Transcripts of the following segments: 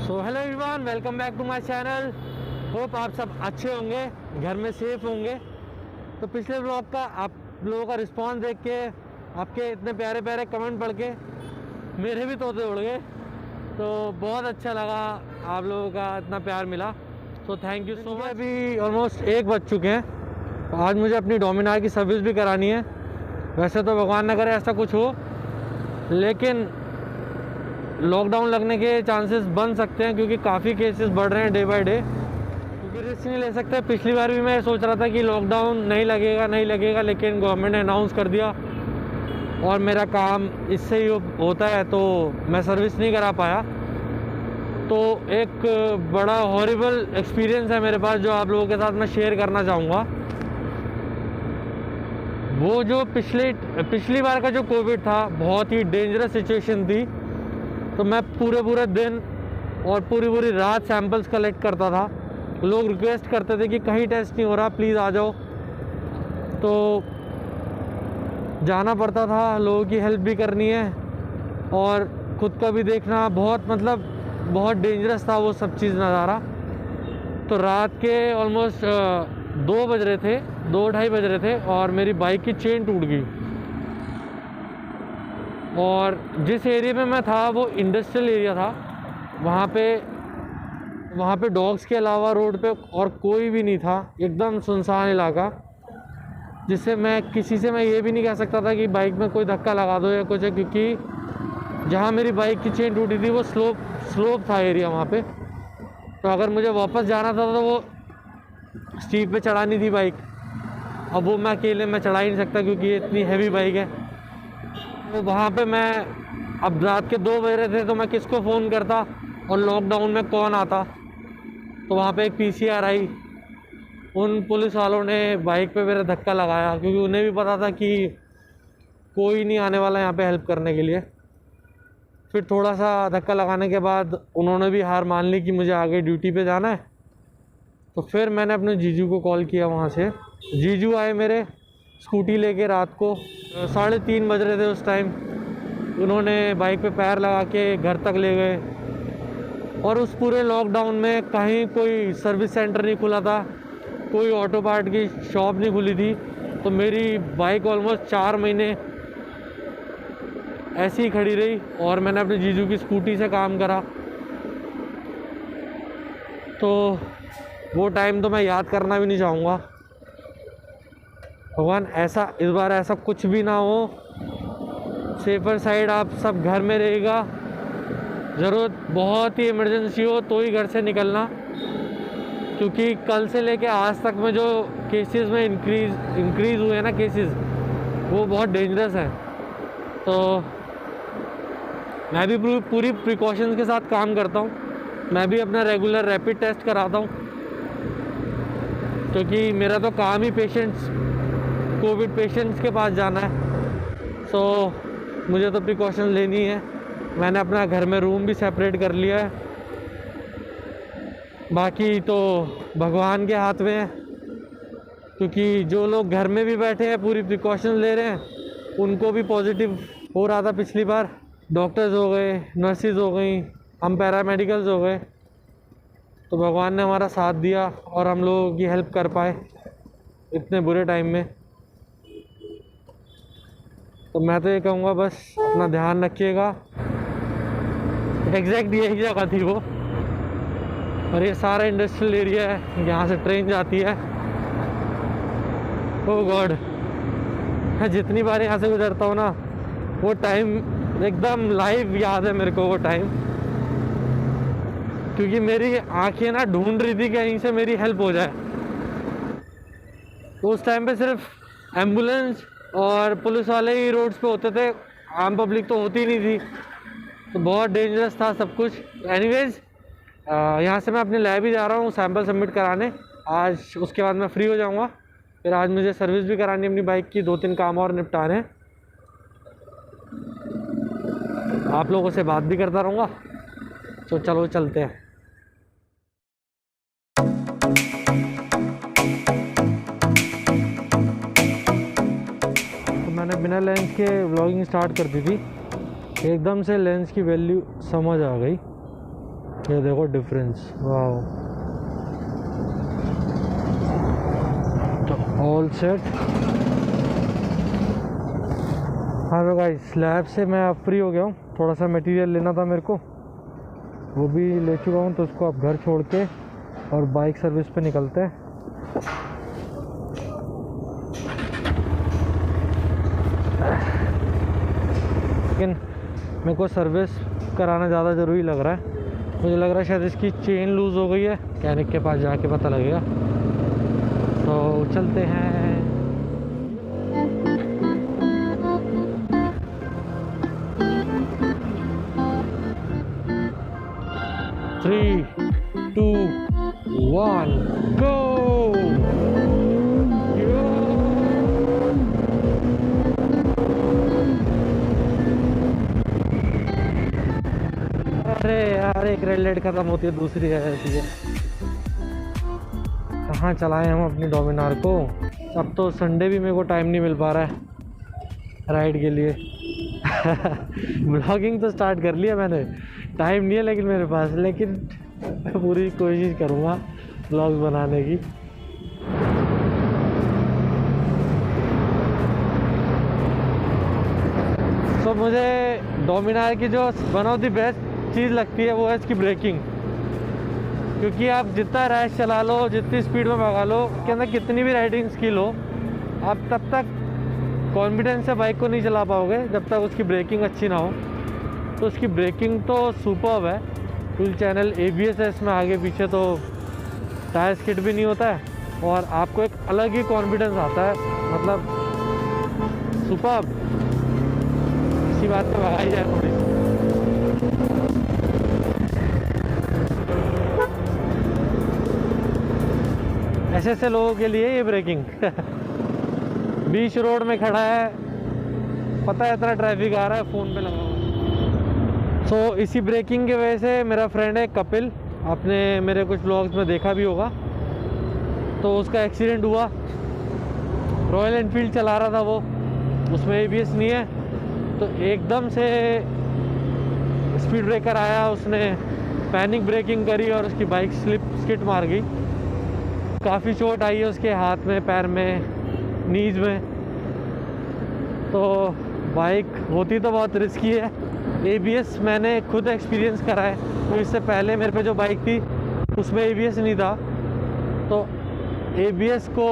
So hello everyone, welcome back to my channel. Hope आप सब अच्छे होंगे, घर में सेफ होंगे। तो पिछले ब्लॉग का आप लोगों का रिस्पांस देख के, आपके इतने प्यारे प्यारे कमेंट पढ़ के मेरे भी तोते उड़ गए। तो बहुत अच्छा लगा, आप लोगों का इतना प्यार मिला। So thank you so much. अभी ऑलमोस्ट 1 बज चुके हैं। तो आज मुझे अपनी डोमिनार की सर्विस भी करानी है। वैसे तो भगवान न करे ऐसा कुछ हो, लेकिन लॉकडाउन लगने के चांसेस बन सकते हैं क्योंकि काफ़ी केसेस बढ़ रहे हैं डे बाय डे। क्योंकि रिस्क नहीं ले सकते। पिछली बार भी मैं सोच रहा था कि लॉकडाउन नहीं लगेगा, लेकिन गवर्नमेंट ने अनाउंस कर दिया और मेरा काम इससे ही होता है, तो मैं सर्विस नहीं करा पाया। तो एक बड़ा हॉरिबल एक्सपीरियंस है मेरे पास जो आप लोगों के साथ मैं शेयर करना चाहूँगा। वो जो पिछली बार का जो कोविड था, बहुत ही डेंजरस सिचुएशन थी। तो मैं पूरे दिन और पूरी रात सैंपल्स कलेक्ट करता था। लोग रिक्वेस्ट करते थे कि कहीं टेस्ट नहीं हो रहा, प्लीज़ आ जाओ। तो जाना पड़ता था, लोगों की हेल्प भी करनी है और ख़ुद का भी देखना। बहुत डेंजरस था वो सब चीज़ नज़ारा। तो रात के ऑलमोस्ट 2 बज रहे थे, 2-2:30 बज रहे थे और मेरी बाइक की चेन टूट गई। और जिस एरिया में मैं था वो इंडस्ट्रियल एरिया था। वहाँ पे डॉग्स के अलावा रोड पे और कोई भी नहीं था, एकदम सुनसान इलाका। जिससे मैं किसी से मैं ये भी नहीं कह सकता था कि बाइक में कोई धक्का लगा दो या कुछ है, क्योंकि जहाँ मेरी बाइक की चेन टूटी थी वो स्लोप था एरिया वहाँ पे। तो अगर मुझे वापस जाना था तो वो स्टीप पे चढ़ानी थी बाइक। अब वो मैं अकेले में चढ़ा ही नहीं सकता क्योंकि ये इतनी हैवी बाइक है। तो वहाँ पे मैं अब रात के 2 बज रहे थे, तो मैं किसको फ़ोन करता और लॉकडाउन में कौन आता। तो वहाँ पे एक पीसीआर आई। उन पुलिस वालों ने बाइक पे मेरा धक्का लगाया क्योंकि उन्हें भी पता था कि कोई नहीं आने वाला यहाँ पे हेल्प करने के लिए। फिर थोड़ा सा धक्का लगाने के बाद उन्होंने भी हार मान ली कि मुझे आगे ड्यूटी पे जाना है। तो फिर मैंने अपने जीजू को कॉल किया वहाँ से। जीजू आए मेरे स्कूटी लेके रात को 3:30 बज रहे थे उस टाइम। उन्होंने बाइक पे पैर लगा के घर तक ले गए। और उस पूरे लॉकडाउन में कहीं कोई सर्विस सेंटर नहीं खुला था, कोई ऑटो पार्ट की शॉप नहीं खुली थी। तो मेरी बाइक ऑलमोस्ट 4 महीने ऐसी ही खड़ी रही और मैंने अपने जीजू की स्कूटी से काम करा। तो वो टाइम तो मैं याद करना भी नहीं चाहूँगा। भगवान इस बार ऐसा कुछ भी ना हो। सेफर साइड आप सब घर में रहेगा। ज़रूरत बहुत ही इमरजेंसी हो तो ही घर से निकलना, क्योंकि कल से लेके आज तक में जो केसेस में इंक्रीज़ हुए हैं ना केसेस, वो बहुत डेंजरस है। तो मैं भी पूरी प्रिकॉशंस के साथ काम करता हूँ। मैं भी अपना रेगुलर रैपिड टेस्ट कराता हूँ क्योंकि मेरा तो काम ही कोविड पेशेंट्स के पास जाना है। सो मुझे तो प्रिकॉशन लेनी है। मैंने अपना घर में रूम भी सेपरेट कर लिया है। बाकी तो भगवान के हाथ में है, क्योंकि जो लोग घर में भी बैठे हैं पूरी प्रिकॉशन ले रहे हैं, उनको भी पॉजिटिव हो रहा था पिछली बार। डॉक्टर्स हो गए, नर्सिस हो गई, हम पैरामेडिकल्स हो गए। तो भगवान ने हमारा साथ दिया और हम लोगों की हेल्प कर पाए इतने बुरे टाइम में। तो मैं तो ये कहूँगा बस अपना ध्यान रखिएगा। एग्जैक्ट यही जगह थी वो, और ये सारा इंडस्ट्रियल एरिया है, यहाँ से ट्रेन जाती है। ओह गॉड, मैं जितनी बार यहाँ से गुजरता हूँ ना, वो टाइम एकदम लाइव याद है मेरे को वो टाइम। क्योंकि मेरी आंखें ना ढूंढ रही थी कहीं से मेरी हेल्प हो जाए। तो उस टाइम पे सिर्फ एम्बुलेंस और पुलिस वाले ही रोड्स पे होते थे, आम पब्लिक तो होती नहीं थी। तो बहुत डेंजरस था सब कुछ। एनीवेज, यहाँ से मैं अपने लैब ही जा रहा हूँ सैंपल सबमिट कराने आज। उसके बाद मैं फ्री हो जाऊँगा। फिर आज मुझे सर्विस भी करानी है अपनी बाइक की, 2-3 काम और निपटाने हैं। आप लोगों से बात भी करता रहूँगा। तो चलो चलते हैं। तो मैंने बिना लेंस के व्लॉगिंग स्टार्ट कर दी थी। एकदम से लेंस की वैल्यू समझ आ गई। ये देखो डिफरेंस, वाओ। तो ऑल सेट। हाँ तो गाइस, स्लैब से मैं अब फ्री हो गया हूँ। थोड़ा सा मटेरियल लेना था मेरे को, वो भी ले चुका हूँ। तो उसको अब घर छोड़ के और बाइक सर्विस पे निकलते हैं। लेकिन मेरे को सर्विस कराना ज़्यादा ज़रूरी लग रहा है। मुझे लग रहा है शायद इसकी चेन लूज़ हो गई है। मैकेनिक के पास जाके पता लगेगा। तो चलते हैं। 3, 2, 1, go! अरे यार, एक रेड लाइट खत्म होती है, दूसरी है ऐसी है। कहाँ चलाएं हम अपनी डोमिनार को। अब तो संडे भी मेरे को टाइम नहीं मिल पा रहा है राइड के लिए। ब्लॉगिंग तो स्टार्ट कर लिया मैंने, टाइम नहीं है लेकिन मेरे पास। लेकिन पूरी कोशिश करूँगा ब्लॉग्स बनाने की। तो मुझे डोमिनार की जो वन ऑफ द बेस्ट चीज़ लगती है वो है इसकी ब्रेकिंग। क्योंकि आप जितना रैश चला लो, जितनी स्पीड में भगा लो, उसके अंदर कितनी भी राइडिंग स्किल हो, आप तब तक कॉन्फिडेंस से बाइक को नहीं चला पाओगे जब तक उसकी ब्रेकिंग अच्छी ना हो। तो उसकी ब्रेकिंग तो सुपर्ब है। फुल चैनल ABS है इसमें आगे पीछे, तो टायर स्किड भी नहीं होता है और आपको एक अलग ही कॉन्फिडेंस आता है। मतलब सुपर्ब। इसी बात पे भगाई जाए थोड़ी। ऐसे लोगों के लिए ये ब्रेकिंग। बीच रोड में खड़ा है, पता है इतना ट्रैफिक आ रहा है, फ़ोन पे लगा हुआ। सो इसी ब्रेकिंग की वजह से मेरा फ्रेंड है कपिल, आपने मेरे कुछ ब्लॉग्स में देखा भी होगा, तो उसका एक्सीडेंट हुआ। रॉयल एनफील्ड चला रहा था वो, उसमें ABS नहीं है, तो एकदम से स्पीड ब्रेकर आया, उसने पैनिक ब्रेकिंग करी और उसकी बाइक स्किड मार गई। काफ़ी चोट आई है उसके हाथ में, पैर में, नीज में। तो बाइक होती तो बहुत रिस्की है। ABS मैंने खुद एक्सपीरियंस करा है, तो इससे पहले मेरे पे जो बाइक थी उसमें ABS नहीं था। तो ABS को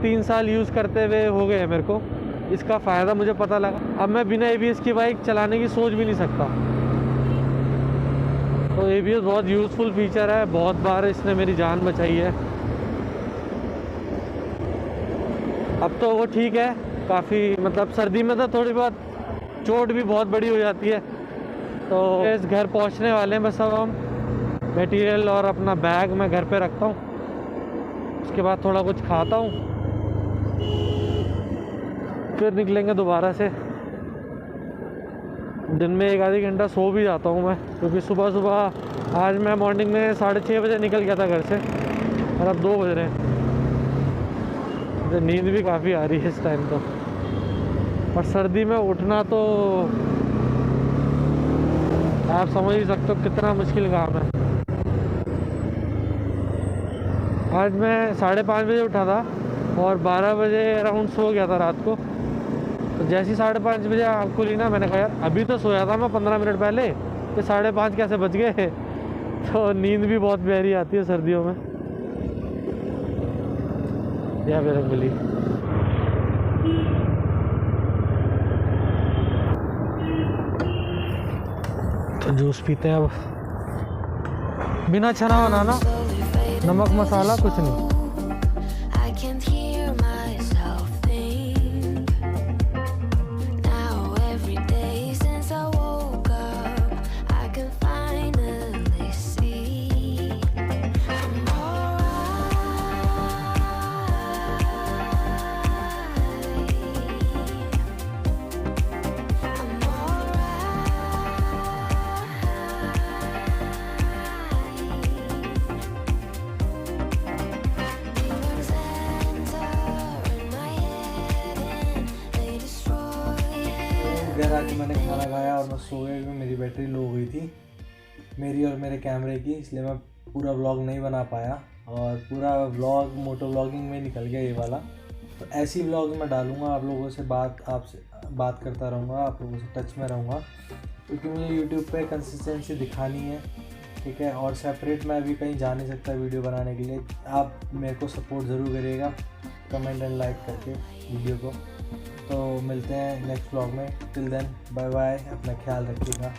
3 साल यूज़ करते हुए हो गए मेरे को। इसका फ़ायदा मुझे पता लगा। अब मैं बिना ABS की बाइक चलाने की सोच भी नहीं सकता। तो ABS बहुत यूज़फुल फीचर है, बहुत बार इसने मेरी जान बचाई है। अब तो वो ठीक है काफ़ी, मतलब सर्दी में तो थोड़ी बहुत चोट भी बहुत बड़ी हो जाती है। तो इस घर पहुंचने वाले हैं बस। अब हम मटेरियल और अपना बैग मैं घर पे रखता हूँ, उसके बाद थोड़ा कुछ खाता हूँ, फिर निकलेंगे दोबारा से। दिन में 1 आधी घंटा सो भी जाता हूँ मैं, क्योंकि सुबह आज मैं मॉर्निंग में 6:30 बजे निकल गया था घर से और अब 2 बज रहे हैं। नींद भी काफ़ी आ रही है इस टाइम तो। और सर्दी में उठना तो आप समझ ही सकते हो कितना मुश्किल काम है। आज मैं 5:30 बजे उठा था और 12 बजे अराउंड सो गया था रात को। तो जैसे ही 5:30 बजे आँख खुली ना, मैंने कहा यार अभी तो सोया था मैं 15 मिनट पहले, तो 5:30 कैसे बज गए। तो नींद भी बहुत प्यारी आती है सर्दियों में। या फिर मिली तो जूस पीते हैं अब, बिना छना बनाना, नमक मसाला कुछ नहीं। घर आके मैंने खाना खाया और मैं सोया, क्योंकि मेरी बैटरी लो हो गई थी। मेरी और मेरे कैमरे की, इसलिए मैं पूरा व्लॉग नहीं बना पाया और पूरा व्लॉग मोटो व्लॉगिंग में निकल गया ये वाला। तो ऐसी व्लॉग मैं डालूँगा, आप लोगों से आपसे बात करता रहूँगा, आप लोगों से टच में रहूँगा, क्योंकि मुझे यूट्यूब पे कंसिस्टेंसी दिखानी है, ठीक है। और सेपरेट मैं अभी कहीं जा नहीं सकता वीडियो बनाने के लिए। आप मेरे को सपोर्ट ज़रूर करिएगा कमेंट एंड लाइक करके वीडियो को। तो मिलते हैं नेक्स्ट व्लॉग में, टिल देन बाय बाय, अपना ख्याल रखिएगा।